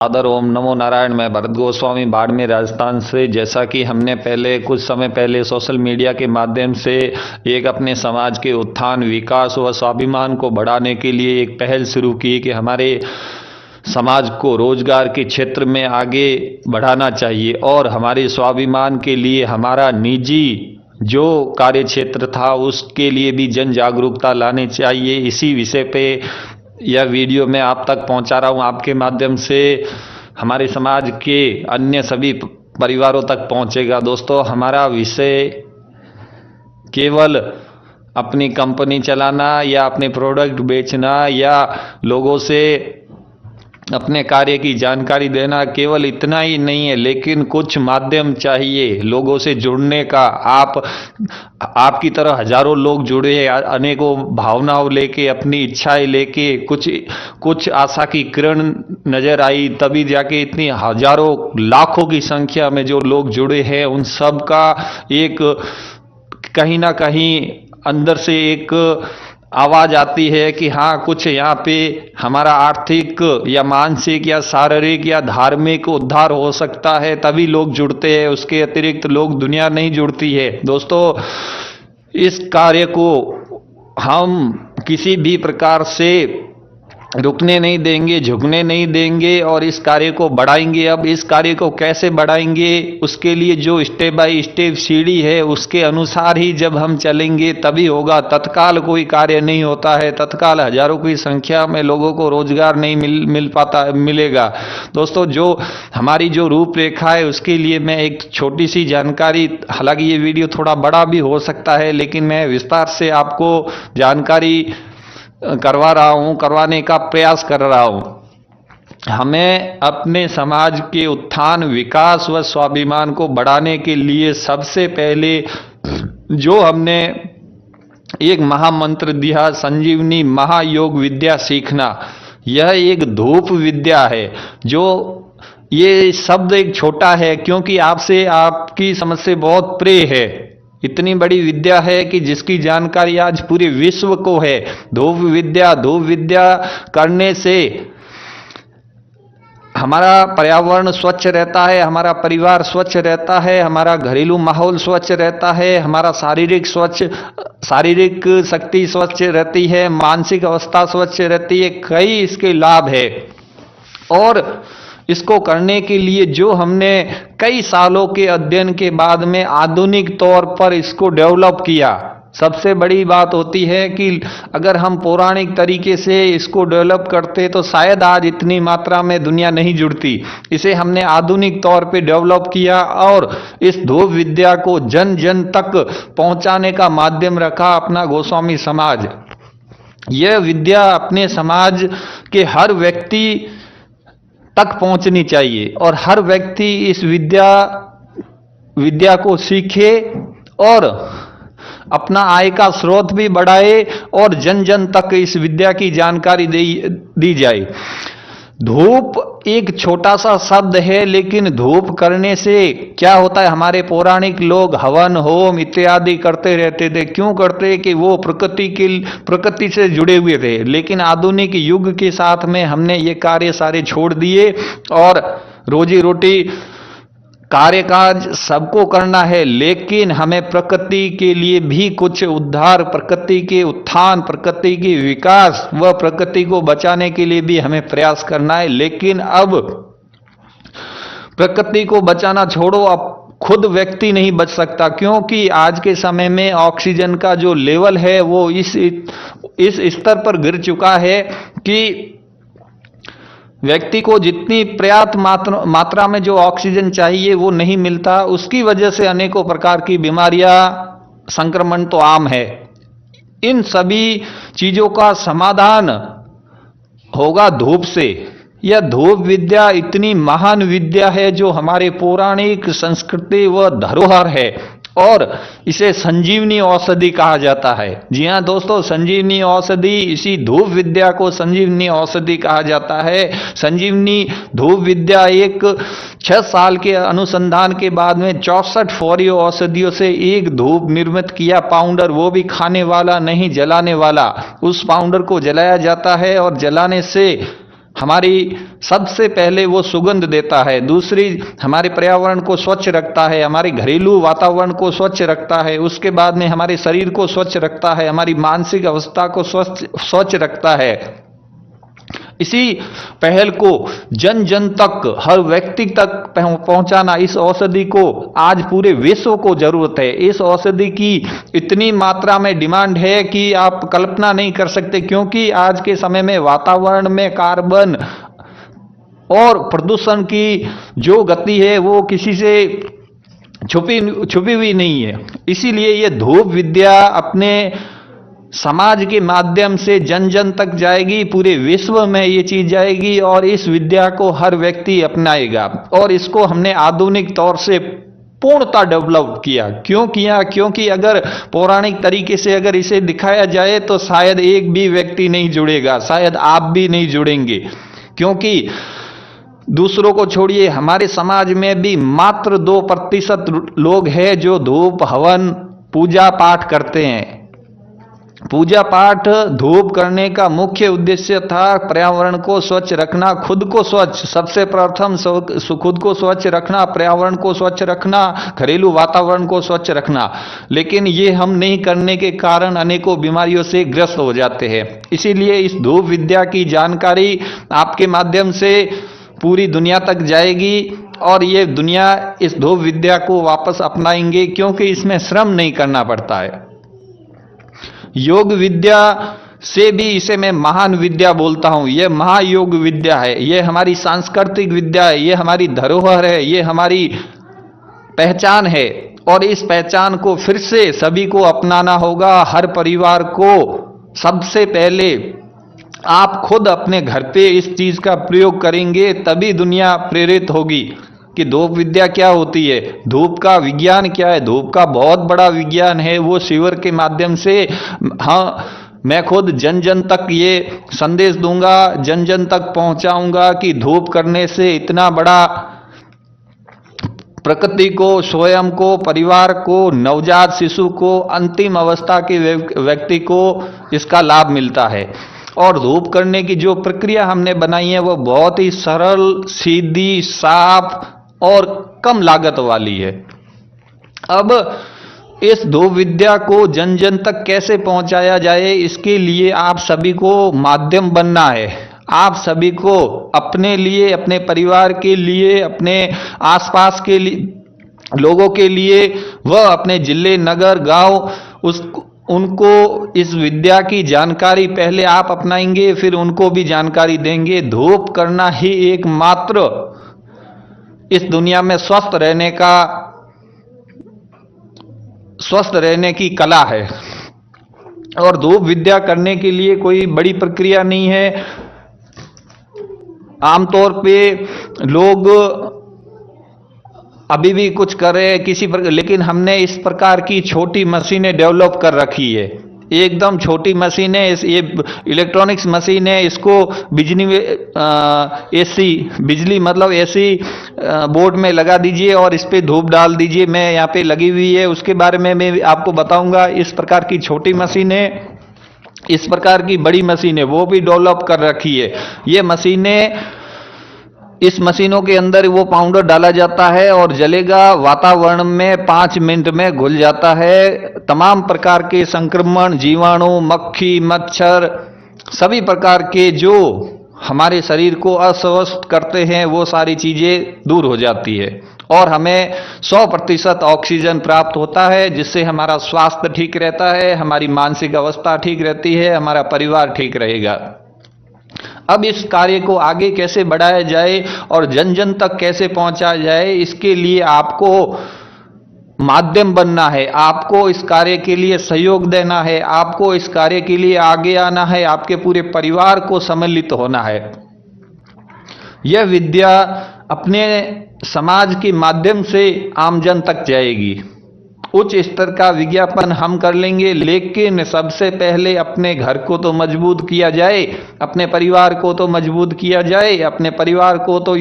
आदर ओम नमो नारायण। मैं भरत गोस्वामी बाड़मेर राजस्थान से। जैसा कि हमने पहले कुछ समय पहले सोशल मीडिया के माध्यम से एक अपने समाज के उत्थान, विकास व स्वाभिमान को बढ़ाने के लिए एक पहल शुरू की कि हमारे समाज को रोजगार के क्षेत्र में आगे बढ़ाना चाहिए और हमारे स्वाभिमान के लिए हमारा निजी जो कार्य क्षेत्र था उसके लिए भी जन जागरूकता लानी चाहिए। इसी विषय पे यह वीडियो मैं आप तक पहुंचा रहा हूं। आपके माध्यम से हमारे समाज के अन्य सभी परिवारों तक पहुंचेगा। दोस्तों, हमारा विषय केवल अपनी कंपनी चलाना या अपने प्रोडक्ट बेचना या लोगों से अपने कार्य की जानकारी देना केवल इतना ही नहीं है, लेकिन कुछ माध्यम चाहिए लोगों से जुड़ने का। आपकी तरह हजारों लोग जुड़े हैं, अनेकों भावनाओं लेके, अपनी इच्छाएं लेके। कुछ आशा की किरण नजर आई, तभी जाके इतनी हजारों लाखों की संख्या में जो लोग जुड़े हैं उन सब का एक कहीं ना कहीं अंदर से एक आवाज आती है कि हाँ, कुछ यहाँ पे हमारा आर्थिक या मानसिक या शारीरिक या धार्मिक उद्धार हो सकता है, तभी लोग जुड़ते हैं। उसके अतिरिक्त लोग दुनिया नहीं जुड़ती है। दोस्तों, इस कार्य को हम किसी भी प्रकार से रुकने नहीं देंगे, झुकने नहीं देंगे और इस कार्य को बढ़ाएंगे। अब इस कार्य को कैसे बढ़ाएंगे, उसके लिए जो स्टेप बाय स्टेप सीढ़ी है उसके अनुसार ही जब हम चलेंगे तभी होगा। तत्काल कोई कार्य नहीं होता है, तत्काल हजारों की संख्या में लोगों को रोजगार नहीं मिलेगा। दोस्तों, जो हमारी जो रूपरेखा है उसके लिए मैं एक छोटी सी जानकारी, हालांकि ये वीडियो थोड़ा बड़ा भी हो सकता है लेकिन मैं विस्तार से आपको जानकारी करवाने का प्रयास कर रहा हूं। हमें अपने समाज के उत्थान, विकास व स्वाभिमान को बढ़ाने के लिए सबसे पहले जो हमने एक महामंत्र दिया, संजीवनी महायोग विद्या सीखना, यह एक धूप विद्या है। जो ये शब्द एक छोटा है क्योंकि आपसे, आपकी समझ से बहुत प्रिय है। इतनी बड़ी विद्या है कि जिसकी जानकारी आज पूरे विश्व को है। धूप विद्या करने से हमारा पर्यावरण स्वच्छ रहता है, हमारा परिवार स्वच्छ रहता है, हमारा घरेलू माहौल स्वच्छ रहता है, हमारा शारीरिक शक्ति स्वच्छ रहती है, मानसिक अवस्था स्वच्छ रहती है। कई इसके लाभ है और इसको करने के लिए जो हमने कई सालों के अध्ययन के बाद में आधुनिक तौर पर इसको डेवलप किया। सबसे बड़ी बात होती है कि अगर हम पौराणिक तरीके से इसको डेवलप करते तो शायद आज इतनी मात्रा में दुनिया नहीं जुड़ती। इसे हमने आधुनिक तौर पे डेवलप किया और इस धूप विद्या को जन जन तक पहुंचाने का माध्यम रखा अपना गोस्वामी समाज। यह विद्या अपने समाज के हर व्यक्ति तक पहुंचनी चाहिए और हर व्यक्ति इस विद्या को सीखे और अपना आय का स्रोत भी बढ़ाए और जन जन तक इस विद्या की जानकारी दी जाए। धूप एक छोटा सा शब्द है, लेकिन धूप करने से क्या होता है, हमारे पौराणिक लोग हवन होम इत्यादि करते रहते थे। क्यों करते? कि वो प्रकृति से जुड़े हुए थे। लेकिन आधुनिक युग के साथ में हमने ये कार्य सारे छोड़ दिए और रोजी रोटी कार्य काज सबको करना है, लेकिन हमें प्रकृति के लिए भी कुछ उद्धार, प्रकृति के उत्थान, प्रकृति के विकास व प्रकृति को बचाने के लिए भी हमें प्रयास करना है। लेकिन अब प्रकृति को बचाना छोड़ो, अब खुद व्यक्ति नहीं बच सकता, क्योंकि आज के समय में ऑक्सीजन का जो लेवल है वो इस स्तर पर गिर चुका है कि व्यक्ति को जितनी पर्याप्त मात्रा में जो ऑक्सीजन चाहिए वो नहीं मिलता। उसकी वजह से अनेकों प्रकार की बीमारियां, संक्रमण तो आम है। इन सभी चीजों का समाधान होगा धूप से। यह धूप विद्या इतनी महान विद्या है जो हमारे पौराणिक संस्कृति व धरोहर है और इसे संजीवनी औषधि कहा जाता है। जी हां दोस्तों, संजीवनी औषधि, इसी धूप विद्या को संजीवनी औषधि कहा जाता है। संजीवनी धूप विद्या एक 6 साल के अनुसंधान के बाद में 64 फौरी औषधियों से एक धूप निर्मित किया, पाउडर, वो भी खाने वाला नहीं, जलाने वाला। उस पाउडर को जलाया जाता है और जलाने से हमारी सबसे पहले वो सुगंध देता है, दूसरी हमारे पर्यावरण को स्वच्छ रखता है, हमारे घरेलू वातावरण को स्वच्छ रखता है, उसके बाद में हमारे शरीर को स्वच्छ रखता है, हमारी मानसिक अवस्था को स्वच्छ रखता है। इसी पहल को जन जन तक, हर व्यक्ति तक पहुंचाना, इस औषधि को आज पूरे विश्व को जरूरत है। इस औषधि की इतनी मात्रा में डिमांड है कि आप कल्पना नहीं कर सकते, क्योंकि आज के समय में वातावरण में कार्बन और प्रदूषण की जो गति है वो किसी से छुपी हुई नहीं है। इसीलिए ये धूप विद्या अपने समाज के माध्यम से जन जन तक जाएगी, पूरे विश्व में ये चीज जाएगी और इस विद्या को हर व्यक्ति अपनाएगा। और इसको हमने आधुनिक तौर से पूर्णतः डेवलप किया। क्यों किया? क्योंकि अगर पौराणिक तरीके से अगर इसे दिखाया जाए तो शायद एक भी व्यक्ति नहीं जुड़ेगा, शायद आप भी नहीं जुड़ेंगे, क्योंकि दूसरों को छोड़िए, हमारे समाज में भी मात्र 2% लोग हैं जो धूप हवन पूजा पाठ करते हैं। पूजा पाठ धूप करने का मुख्य उद्देश्य था पर्यावरण को स्वच्छ रखना, खुद को स्वच्छ, सबसे प्रथम खुद को स्वच्छ रखना, पर्यावरण को स्वच्छ रखना, घरेलू वातावरण को स्वच्छ रखना। लेकिन ये हम नहीं करने के कारण अनेकों बीमारियों से ग्रस्त हो जाते हैं। इसीलिए इस धूप विद्या की जानकारी आपके माध्यम से पूरी दुनिया तक जाएगी और ये दुनिया इस धूप विद्या को वापस अपनाएंगे, क्योंकि इसमें श्रम नहीं करना पड़ता है। योग विद्या से भी इसे मैं महान विद्या बोलता हूं। यह महायोग विद्या है, यह हमारी सांस्कृतिक विद्या है, यह हमारी धरोहर है, यह हमारी पहचान है। और इस पहचान को फिर से सभी को अपनाना होगा। हर परिवार को सबसे पहले आप खुद अपने घर पे इस चीज का प्रयोग करेंगे, तभी दुनिया प्रेरित होगी कि धूप विद्या क्या होती है, धूप का विज्ञान क्या है। धूप का बहुत बड़ा विज्ञान है, वो शिविर के माध्यम से मैं खुद जन जन तक ये संदेश दूंगा, जन जन तक पहुंचाऊंगा कि धूप करने से इतना बड़ा प्रकृति को, स्वयं को, परिवार को, नवजात शिशु को, अंतिम अवस्था के व्यक्ति को इसका लाभ मिलता है। और धूप करने की जो प्रक्रिया हमने बनाई है वो बहुत ही सरल, सीधी, साफ और कम लागत वाली है। अब इस धूप विद्या को जन जन तक कैसे पहुंचाया जाए, इसके लिए आप सभी को माध्यम बनना है। आप सभी को अपने लिए, अपने परिवार के लिए, अपने आसपास के लिए लोगों के लिए, वह अपने जिले, नगर, गांव, उनको इस विद्या की जानकारी पहले आप अपनाएंगे, फिर उनको भी जानकारी देंगे। धूप करना ही एकमात्र इस दुनिया में स्वस्थ रहने की कला है। और धूप विद्या करने के लिए कोई बड़ी प्रक्रिया नहीं है। आमतौर पे लोग अभी भी कुछ कर रहे हैं किसी प्रकार, लेकिन हमने इस प्रकार की छोटी मशीनें डेवलप कर रखी है। एकदम छोटी मशीन है, ये इलेक्ट्रॉनिक्स मशीन है। इसको बिजली में एसी, बिजली मतलब एसी बोर्ड में लगा दीजिए और इस पे धूप डाल दीजिए। मैं यहाँ पे लगी हुई है, उसके बारे में मैं आपको बताऊंगा। इस प्रकार की छोटी मशीन है, इस प्रकार की बड़ी मशीन है, वो भी डेवलप कर रखी है। ये मशीनें, इस मशीनों के अंदर वो पाउडर डाला जाता है और जलेगा, वातावरण में 5 मिनट में घुल जाता है। तमाम प्रकार के संक्रमण, जीवाणु, मक्खी, मच्छर, सभी प्रकार के जो हमारे शरीर को अस्वस्थ करते हैं वो सारी चीजें दूर हो जाती है और हमें 100% ऑक्सीजन प्राप्त होता है, जिससे हमारा स्वास्थ्य ठीक रहता है, हमारी मानसिक अवस्था ठीक रहती है, हमारा परिवार ठीक रहेगा। अब इस कार्य को आगे कैसे बढ़ाया जाए और जन जन तक कैसे पहुंचाया जाए, इसके लिए आपको माध्यम बनना है, आपको इस कार्य के लिए सहयोग देना है, आपको इस कार्य के लिए आगे आना है, आपके पूरे परिवार को सम्मिलित होना है। यह विद्या अपने समाज के माध्यम से आमजन तक जाएगी। उच्च स्तर का विज्ञापन हम कर लेंगे, लेकिन सबसे पहले अपने घर को तो मजबूत किया जाए, अपने परिवार को तो मजबूत किया जाए, अपने परिवार को तो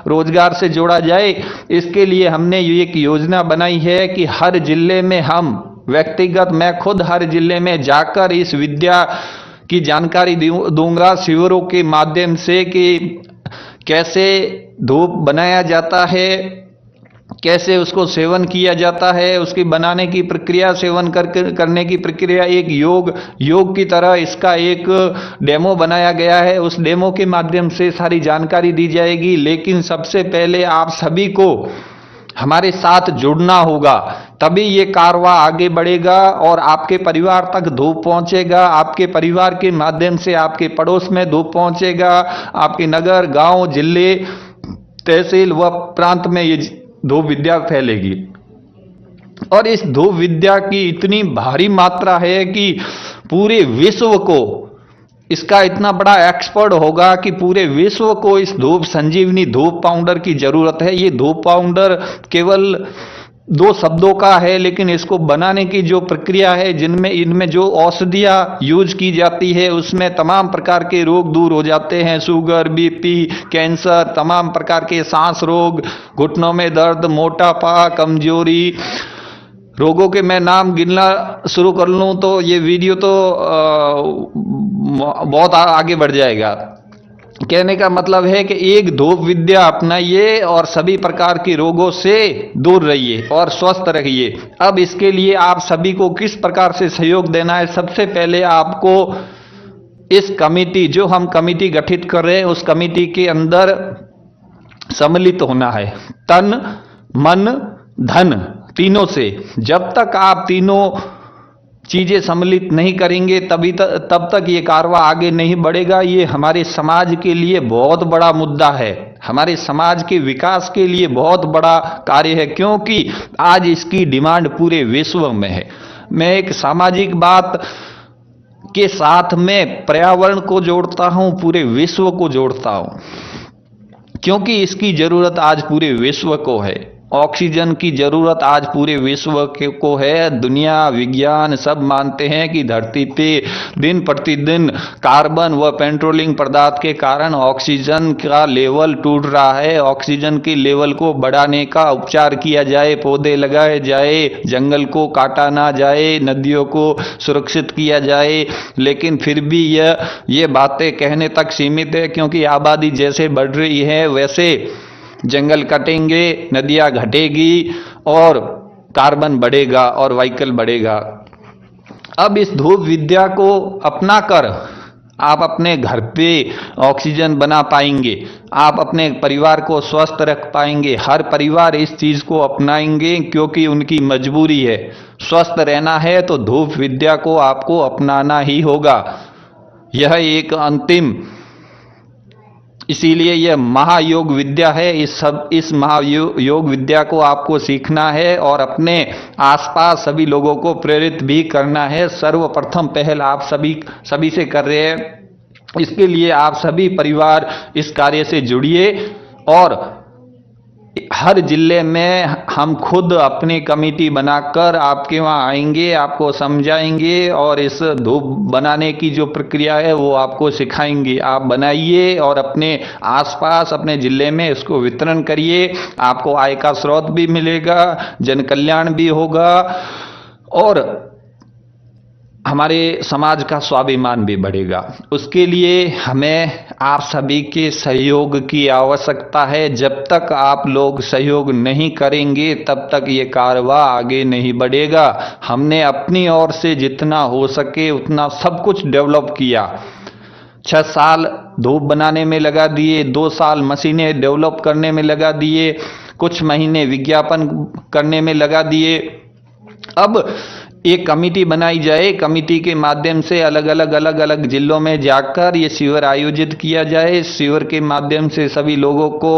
रोजगार से जोड़ा जाए। इसके लिए हमने एक योजना बनाई है कि हर जिले में हम व्यक्तिगत, मैं खुद हर जिले में जाकर इस विद्या की जानकारी दूंगा शिविरों के माध्यम से कि कैसे धूप बनाया जाता है, कैसे उसको सेवन किया जाता है, उसकी बनाने की प्रक्रिया, सेवन करने की प्रक्रिया, एक योग की तरह इसका एक डेमो बनाया गया है। उस डेमो के माध्यम से सारी जानकारी दी जाएगी। लेकिन सबसे पहले आप सभी को हमारे साथ जुड़ना होगा, तभी ये कारवां आगे बढ़ेगा और आपके परिवार तक धूप पहुंचेगा। आपके परिवार के माध्यम से आपके पड़ोस में धूप पहुंचेगा, आपके नगर, गांव, जिले, तहसील व प्रांत में ये धूप विद्या फैलेगी। और इस धूप विद्या की इतनी भारी मात्रा है कि पूरे विश्व को इसका इतना बड़ा एक्सपर्ट होगा कि पूरे विश्व को इस धूप संजीवनी धूप पाउडर की जरूरत है। ये धूप पाउडर केवल 2 शब्दों का है, लेकिन इसको बनाने की जो प्रक्रिया है, इनमें जो औषधियां यूज की जाती है, उसमें तमाम प्रकार के रोग दूर हो जाते हैं। शुगर, बीपी, कैंसर, तमाम प्रकार के सांस रोग, घुटनों में दर्द, मोटापा, कमजोरी रोगों के मैं नाम गिनना शुरू कर लूं तो ये वीडियो तो बहुत आगे बढ़ जाएगा। कहने का मतलब है कि एक धूप विद्या अपनाइए और सभी प्रकार के रोगों से दूर रहिए और स्वस्थ रहिए। अब इसके लिए आप सभी को किस प्रकार से सहयोग देना है? सबसे पहले आपको इस कमेटी, जो हम कमेटी गठित कर रहे हैं, उस कमेटी के अंदर सम्मिलित होना है, तन, मन, धन, तीनों से। जब तक आप तीनों चीजें सम्मिलित नहीं करेंगे तब तक ये कारवां आगे नहीं बढ़ेगा। ये हमारे समाज के लिए बहुत बड़ा मुद्दा है, हमारे समाज के विकास के लिए बहुत बड़ा कार्य है, क्योंकि आज इसकी डिमांड पूरे विश्व में है। मैं एक सामाजिक बात के साथ में पर्यावरण को जोड़ता हूं, पूरे विश्व को जोड़ता हूं, क्योंकि इसकी जरूरत आज पूरे विश्व को है। ऑक्सीजन की जरूरत आज पूरे विश्व को है। दुनिया, विज्ञान सब मानते हैं कि धरती पे दिन प्रतिदिन कार्बन व पेट्रोलियम पदार्थ के कारण ऑक्सीजन का लेवल टूट रहा है। ऑक्सीजन के लेवल को बढ़ाने का उपचार किया जाए, पौधे लगाए जाए, जंगल को काटा ना जाए, नदियों को सुरक्षित किया जाए, लेकिन फिर भी ये बातें कहने तक सीमित है, क्योंकि आबादी जैसे बढ़ रही है वैसे जंगल कटेंगे, नदियां घटेगी और कार्बन बढ़ेगा और व्हीकल बढ़ेगा। अब इस धूप विद्या को अपनाकर आप अपने घर पे ऑक्सीजन बना पाएंगे, आप अपने परिवार को स्वस्थ रख पाएंगे। हर परिवार इस चीज को अपनाएंगे क्योंकि उनकी मजबूरी है। स्वस्थ रहना है तो धूप विद्या को आपको अपनाना ही होगा। यह एक अंतिम, इसीलिए यह महायोग विद्या है। इस महायोग विद्या को आपको सीखना है और अपने आसपास सभी लोगों को प्रेरित भी करना है। सर्वप्रथम पहल आप सभी से कर रहे हैं। इसके लिए आप सभी परिवार इस कार्य से जुड़िए और हर जिले में हम खुद अपनी कमेटी बनाकर आपके वहां आएंगे, आपको समझाएंगे और इस धूप बनाने की जो प्रक्रिया है वो आपको सिखाएंगे। आप बनाइए और अपने आसपास, अपने जिले में इसको वितरण करिए। आपको आय का स्रोत भी मिलेगा, जन कल्याण भी होगा और हमारे समाज का स्वाभिमान भी बढ़ेगा। उसके लिए हमें आप सभी के सहयोग की आवश्यकता है। जब तक आप लोग सहयोग नहीं करेंगे तब तक ये कारवां आगे नहीं बढ़ेगा। हमने अपनी ओर से जितना हो सके उतना सब कुछ डेवलप किया। 6 साल धूप बनाने में लगा दिए, 2 साल मशीनें डेवलप करने में लगा दिए, कुछ महीने विज्ञापन करने में लगा दिए। अब एक कमेटी बनाई जाए, कमेटी के माध्यम से अलग अलग जिलों में जाकर ये शिविर आयोजित किया जाए। शिविर के माध्यम से सभी लोगों को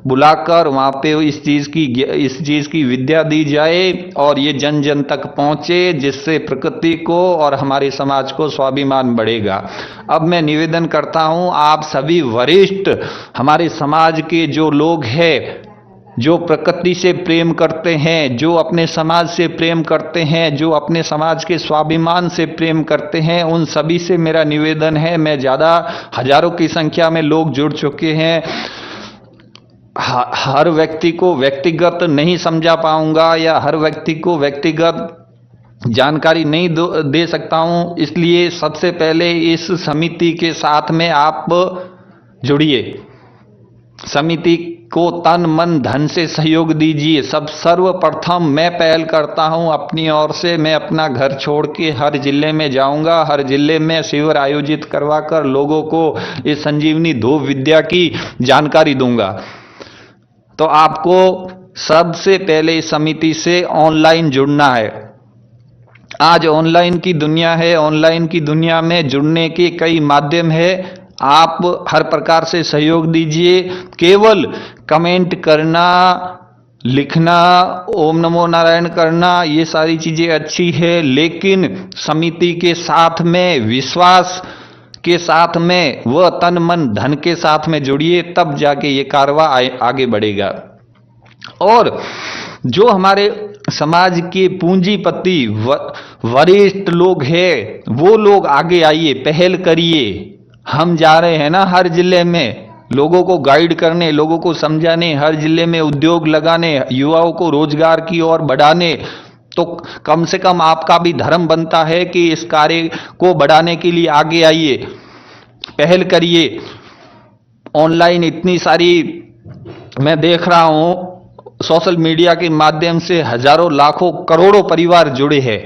बुलाकर वहां पे इस चीज की विद्या दी जाए और ये जन जन तक पहुंचे, जिससे प्रकृति को और हमारे समाज को स्वाभिमान बढ़ेगा। अब मैं निवेदन करता हूं, आप सभी वरिष्ठ हमारे समाज के जो लोग हैं, जो प्रकृति से प्रेम करते हैं, जो अपने समाज से प्रेम करते हैं, जो अपने समाज के स्वाभिमान से प्रेम करते हैं, उन सभी से मेरा निवेदन है। मैं हजारों की संख्या में लोग जुड़ चुके हैं। हर व्यक्ति को व्यक्तिगत नहीं समझा पाऊंगा या हर व्यक्ति को व्यक्तिगत जानकारी नहीं दे सकता हूं, इसलिए सबसे पहले इस समिति के साथ में आप जुड़िए। समिति को तन मन धन से सहयोग दीजिए। सब सर्वप्रथम मैं पहल करता हूं अपनी ओर से, मैं अपना घर छोड़ के हर जिले में जाऊंगा, हर जिले में शिविर आयोजित करवाकर लोगों को इस संजीवनी धूप विद्या की जानकारी दूंगा। तो आपको सबसे पहले इस समिति से ऑनलाइन जुड़ना है। आज ऑनलाइन की दुनिया है, ऑनलाइन की दुनिया में जुड़ने के कई माध्यम है। आप हर प्रकार से सहयोग दीजिए। केवल कमेंट करना, लिखना, ओम नमो नारायण करना, ये सारी चीजें अच्छी है, लेकिन समिति के साथ में, विश्वास के साथ में, वह तन मन धन के साथ में जुड़िए, तब जाके ये कारवा आगे बढ़ेगा। और जो हमारे समाज के पूंजीपति वरिष्ठ लोग हैं, वो लोग आगे आइए, पहल करिए। हम जा रहे हैं ना हर जिले में लोगों को गाइड करने, लोगों को समझाने, हर जिले में उद्योग लगाने, युवाओं को रोजगार की ओर बढ़ाने। तो कम से कम आपका भी धर्म बनता है कि इस कार्य को बढ़ाने के लिए आगे आइए, पहल करिए। ऑनलाइन इतनी सारी मैं देख रहा हूं, सोशल मीडिया के माध्यम से हजारों, लाखों, करोड़ों परिवार जुड़े हैं।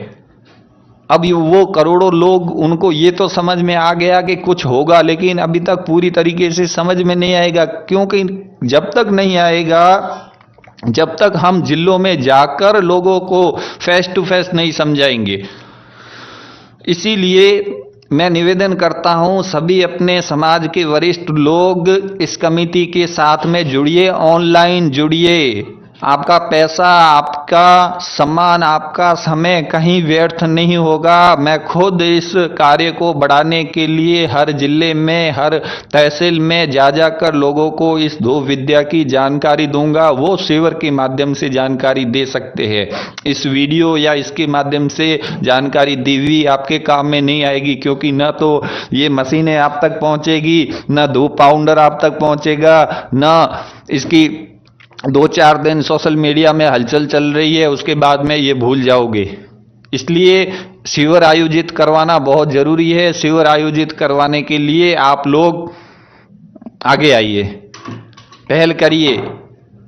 अब वो करोड़ों लोग, उनको ये तो समझ में आ गया कि कुछ होगा, लेकिन अभी तक पूरी तरीके से समझ में नहीं आएगा। क्योंकि जब तक नहीं आएगा, जब तक हम जिलों में जाकर लोगों को फेस टू फेस नहीं समझाएंगे। इसीलिए मैं निवेदन करता हूं, सभी अपने समाज के वरिष्ठ लोग इस कमेटी के साथ में जुड़िए, ऑनलाइन जुड़िए। आपका पैसा, आपका सम्मान, आपका समय कहीं व्यर्थ नहीं होगा। मैं खुद इस कार्य को बढ़ाने के लिए हर जिले में, हर तहसील में जा जाकर लोगों को इस धूप विद्या की जानकारी दूंगा। वो शिविर के माध्यम से जानकारी दे सकते हैं। इस वीडियो या इसके माध्यम से जानकारी दी हुई आपके काम में नहीं आएगी, क्योंकि न तो ये मशीनें आप तक पहुंचेगी, न धूप पाउडर आप तक पहुंचेगा, न इसकी 2-4 दिन सोशल मीडिया में हलचल चल रही है, उसके बाद में ये भूल जाओगे। इसलिए शिविर आयोजित करवाना बहुत जरूरी है। शिविर आयोजित करवाने के लिए आप लोग आगे आइए, पहल करिए,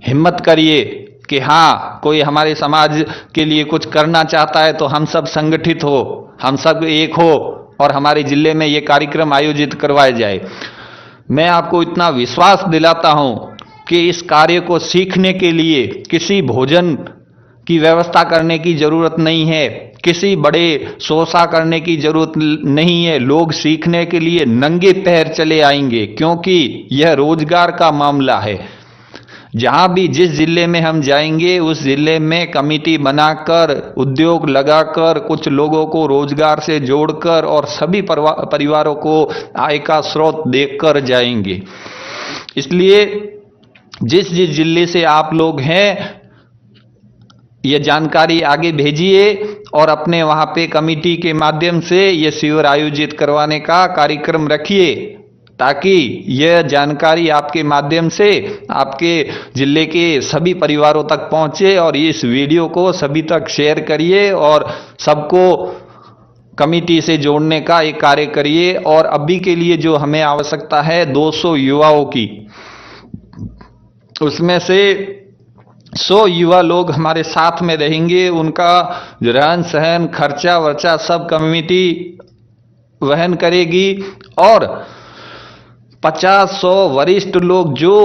हिम्मत करिए कि हाँ, कोई हमारे समाज के लिए कुछ करना चाहता है तो हम सब संगठित हो, हम सब एक हो और हमारे जिले में ये कार्यक्रम आयोजित करवाया जाए। मैं आपको इतना विश्वास दिलाता हूं कि इस कार्य को सीखने के लिए किसी भोजन की व्यवस्था करने की जरूरत नहीं है, किसी बड़े सोसा करने की जरूरत नहीं है। लोग सीखने के लिए नंगे पैर चले आएंगे, क्योंकि यह रोजगार का मामला है। जहां भी, जिस जिले में हम जाएंगे, उस जिले में कमेटी बनाकर, उद्योग लगाकर, कुछ लोगों को रोजगार से जोड़कर और सभी परिवारों को आय का स्रोत देकर जाएंगे। इसलिए जिस जिस जिले से आप लोग हैं, ये जानकारी आगे भेजिए और अपने वहां पे कमेटी के माध्यम से ये शिविर आयोजित करवाने का कार्यक्रम रखिए, ताकि यह जानकारी आपके माध्यम से आपके जिले के सभी परिवारों तक पहुंचे। और इस वीडियो को सभी तक शेयर करिए और सबको कमेटी से जोड़ने का एक कार्य करिए। और अभी के लिए जो हमें आवश्यकता है 200 युवाओं की, उसमें से 100 युवा लोग हमारे साथ में रहेंगे। उनका रहन सहन, खर्चा वर्चा सब कमेटी वहन करेगी। और 50-100 वरिष्ठ लोग जो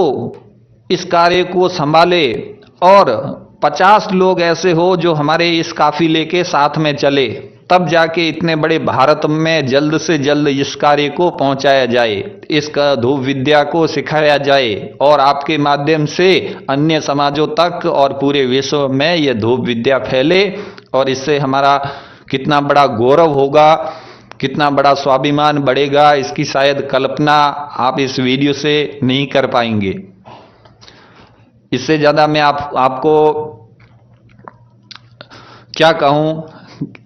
इस कार्य को संभाले, और 50 लोग ऐसे हो जो हमारे इस काफिले के साथ में चले, तब जाके इतने बड़े भारत में जल्द से जल्द इस कार्य को पहुंचाया जाए, इसका धूप विद्या को सिखाया जाए और आपके माध्यम से अन्य समाजों तक और पूरे विश्व में यह धूप विद्या फैले। और इससे हमारा कितना बड़ा गौरव होगा, कितना बड़ा स्वाभिमान बढ़ेगा, इसकी शायद कल्पना आप इस वीडियो से नहीं कर पाएंगे। इससे ज्यादा मैं आपको क्या कहूं,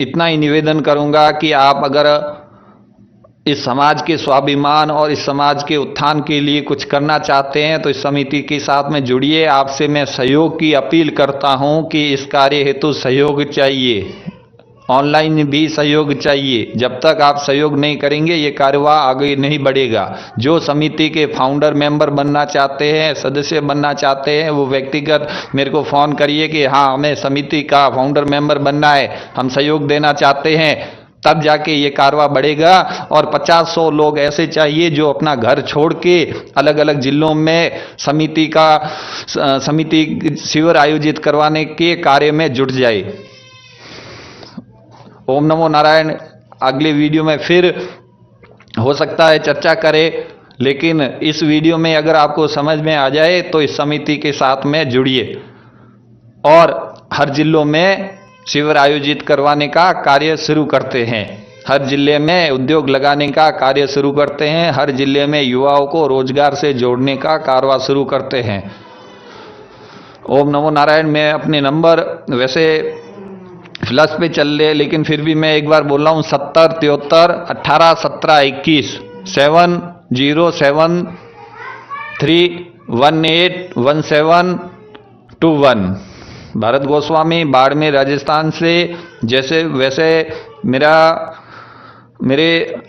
इतना ही निवेदन करूंगा कि आप अगर इस समाज के स्वाभिमान और इस समाज के उत्थान के लिए कुछ करना चाहते हैं तो इस समिति के साथ में जुड़िए। आपसे मैं सहयोग की अपील करता हूं कि इस कार्य हेतु सहयोग चाहिए। ऑनलाइन भी सहयोग चाहिए। जब तक आप सहयोग नहीं करेंगे ये कार्यवाह आगे नहीं बढ़ेगा। जो समिति के फाउंडर मेंबर बनना चाहते हैं, सदस्य बनना चाहते हैं, वो व्यक्तिगत मेरे को फ़ोन करिए कि हाँ हमें समिति का फाउंडर मेंबर बनना है, हम सहयोग देना चाहते हैं, तब जाके ये कारवा बढ़ेगा। और 50-100 लोग ऐसे चाहिए जो अपना घर छोड़ के अलग अलग जिलों में समिति शिविर आयोजित करवाने के कार्य में जुट जाए। ओम नमो नारायण। अगले वीडियो में फिर हो सकता है चर्चा करें, लेकिन इस वीडियो में अगर आपको समझ में आ जाए तो इस समिति के साथ में जुड़िए और हर जिलों में शिविर आयोजित करवाने का कार्य शुरू करते हैं। हर जिले में उद्योग लगाने का कार्य शुरू करते हैं। हर जिले में युवाओं को रोजगार से जोड़ने का कार्य शुरू करते हैं। ओम नमो नारायण। मैं अपने नंबर वैसे फ्लश पे चल रहे, लेकिन फिर भी मैं एक बार बोल रहा हूँ 70 73 18 17 21 7073181721। भरत गोस्वामी, बाड़मेर, राजस्थान से। जैसे वैसे मेरे